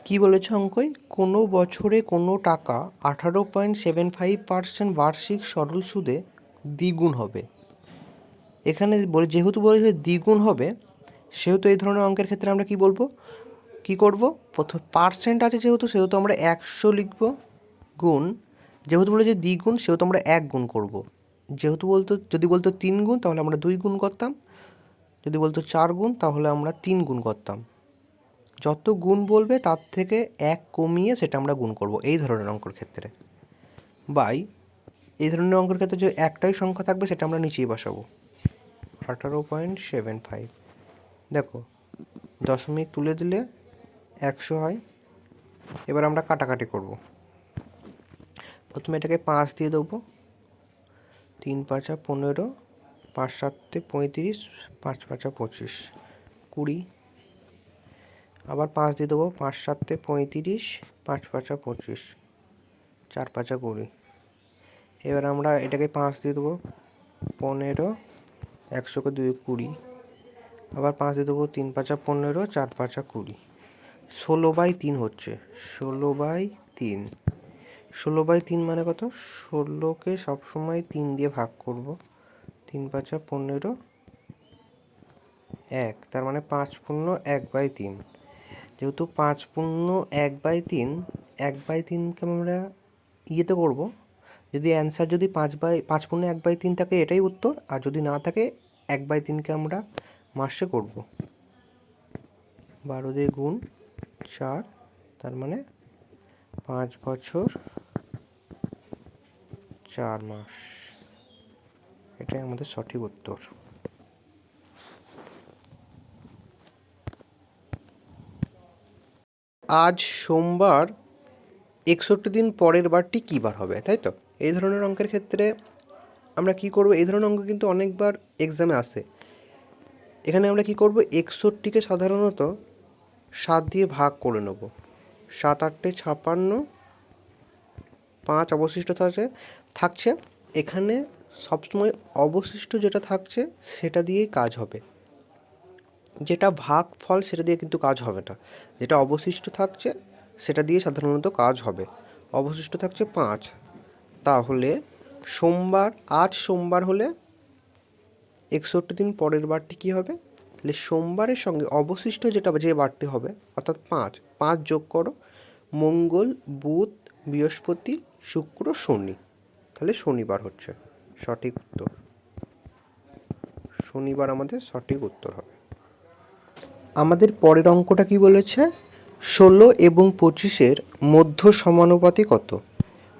কি বলেছে অঙ্কয়? কোনো বছরে কোনো টাকা 18.75% বার্ষিক সরল সুদে দ্বিগুণ হবে। এখানে যেহেতু বলেছে দ্বিগুণ হবে, সেহেতু এই ধরনের অঙ্কের ক্ষেত্রে আমরা কি বলবো, কি করব, প্রথম পার্সেন্ট আছে সেহেতু আমরা 100 লিখব, গুণ, যেহেতু বলেছে দ্বিগুণ সেহেতু আমরা 1 গুণ করব, যদি বলতো 3 গুণ তাহলে আমরা 2 গুণ করতাম, যদি বলতো 4 গুণ তাহলে আমরা 3 গুণ করতাম। যত গুণ বলবে তার থেকে 1 কমিয়ে সেটা আমরা গুণ করব এই ধরনের অঙ্কের ক্ষেত্রে। বাই এই ধরনের অঙ্কের ক্ষেত্রে যে একটাই সংখ্যা থাকবে সেটা আমরা নিচেই বসাবো, 18.75। দেখো দশমিক তুলে দিলে 100 হয়। এবার আমরা কাটাকাটি করব। প্রথমে এটাকে 5 দিয়ে দেবো, 3 5 15, 5 7 35, 5 5 25, 20। আবার 5 দিয়ে দেবো, 5 7 35, 5 5 25, 4 5 20। এবার আমরা এটাকে 5 দিয়ে দেবো, 15, 100কে 2 20। আবার 5 দিয়ে দেবো, 3 5 15, 4 5 20, 16/3 হচ্ছে। 16/3, 16/3 মানে কত? 16কে সবসময় 3 দিয়ে ভাগ করব, 3 5 15, 1, তার মানে 5 পূর্ণ 1/3। যেহেতু 5 পূর্ণ 1/3, 1/3কে আমরা ইয়েতে করব, যদি অ্যান্সার যদি 5 পূর্ণ 1/3 থাকে এটাই উত্তর, আর যদি না থাকে 1/3কে আমরা মাসে করব। 12 দিয়ে গুণ 4, তার মানে 5 বছর 4 মাস। এটাই আমাদের সঠিক উত্তর। আজ সোমবার, 61 দিন পরের বারটি কী বার হবে, তাই তো? এই ধরনের অঙ্কের ক্ষেত্রে আমরা কি করব, এই ধরনের অঙ্ক কিন্তু অনেকবার এক্সামে আসে। এখানে আমরা কি করব, 61কে সাধারণত 7 দিয়ে ভাগ করে নেব, 7 8 56, 5 অবশিষ্ট থাকছে। এখানে সবসময় অবশিষ্ট যেটা থাকছে সেটা দিয়েই কাজ হবে, যেটা ভাগ ফল সেটা দিয়ে কিন্তু কাজ হবে না। যেটা অবশিষ্ট থাকছে সেটা দিয়ে সাধারণত কাজ হবে। অবশিষ্ট থাকছে 5, তাহলে আজ সোমবার হলে 61 দিন পরের বারটি কী হবে? তাহলে সোমবারের সঙ্গে অবশিষ্ট যে বারটি হবে অর্থাৎ 5 যোগ করো, মঙ্গল, বুধ, বৃহস্পতি, শুক্র, শনি, তাহলে শনিবার হচ্ছে সঠিক উত্তর। শনিবার আমাদের সঠিক উত্তর হবে। আমাদের পরের অঙ্কটা কি বলেছে? 16 এবং 25-এর মধ্য সমানুপাতি কত?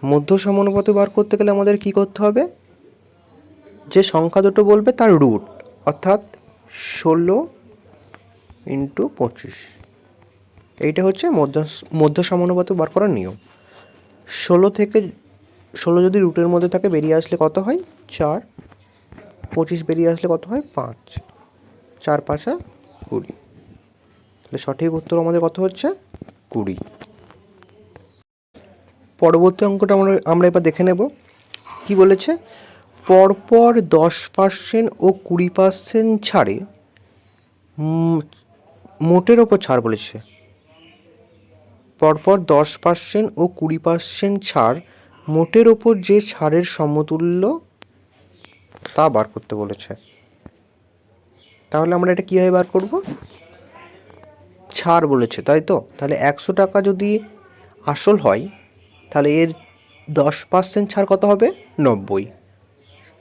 মধ্য সমানুপাতি বার করতে গেলে আমাদের কি করতে হবে? যে সংখ্যা দুটো বলবে তার রুট, অর্থাৎ 16 × 25। এইটা হচ্ছে মধ্য সমানুপাতি বার করার নিয়ম। 16 যদি রুটের মধ্যে থাকে বেরিয়ে আসলে কত হয়? 4। 25 বেরিয়ে আসলে কত হয়? 5। 4 5 20। তাহলে সঠিক উত্তর আমাদের কত হচ্ছে? 20। পরবর্তী অঙ্কটা আমরা এবার দেখে নেব। কি বলেছে? পরপর 10% ও 20% ছাড়ে মোটের ওপর ছাড় বলেছে। পরপর 10% ও 20% ছাড় মোটের ওপর যে ছাড়ের সমতুল্য তা বার করতে বলেছে। তাহলে আমরা এটা কীভাবে বার করব? ছাড় বলেছে তাই তো, তাহলে 100 টাকা যদি আসল হয় তাহলে এর 10% ছাড় কত হবে? 90।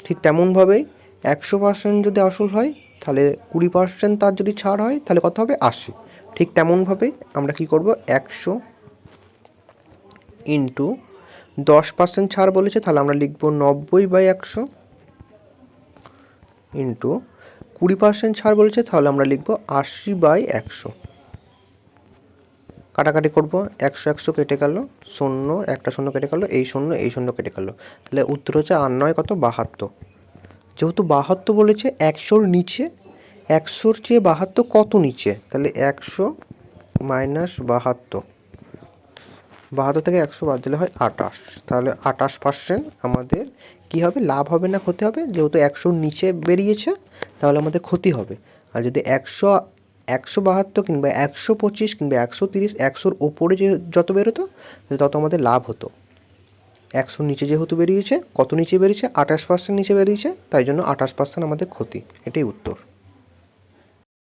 ঠিক তেমনভাবেই 100% যদি আসল হয় তাহলে 20% তার যদি ছাড় হয় তাহলে কত হবে? 80। ঠিক তেমনভাবেই আমরা কি করব, 100 × 10% ছাড় বলেছে তাহলে আমরা লিখব 90/100, × 20% ছাড় বলেছে তাহলে আমরা লিখব 80/100। কাটাকাটি করব, 100 100 কেটে গেল, 0 একটা 0 কেটে গেল, এই 0 কেটে গেল, তাহলে উত্তর হচ্ছে 8 9 কত? 72। যেহেতু 72 বলেছে 100-র নিচে, 100-র চেয়ে 72 কত নিচে? তাহলে 100 - 72, 72 থেকে 100 বাদ দিলে হয় 28। তাহলে 28% আমাদের কি হবে? লাভ হবে না ক্ষতি হবে? যেহেতু 100-র নিচে বেরিয়েছে তাহলে আমাদের ক্ষতি হবে। আর যদি 100 172 কিংবা 125 কিংবা 130, 100-র ওপরে যে যত বেরোতো তত আমাদের লাভ হতো। 100-র নিচে যেহেতু বেরিয়েছে, কত নিচে বেরিয়েছে? 28% নিচে বেরিয়েছে, তাই জন্য 28% আমাদের ক্ষতি। এটাই উত্তর।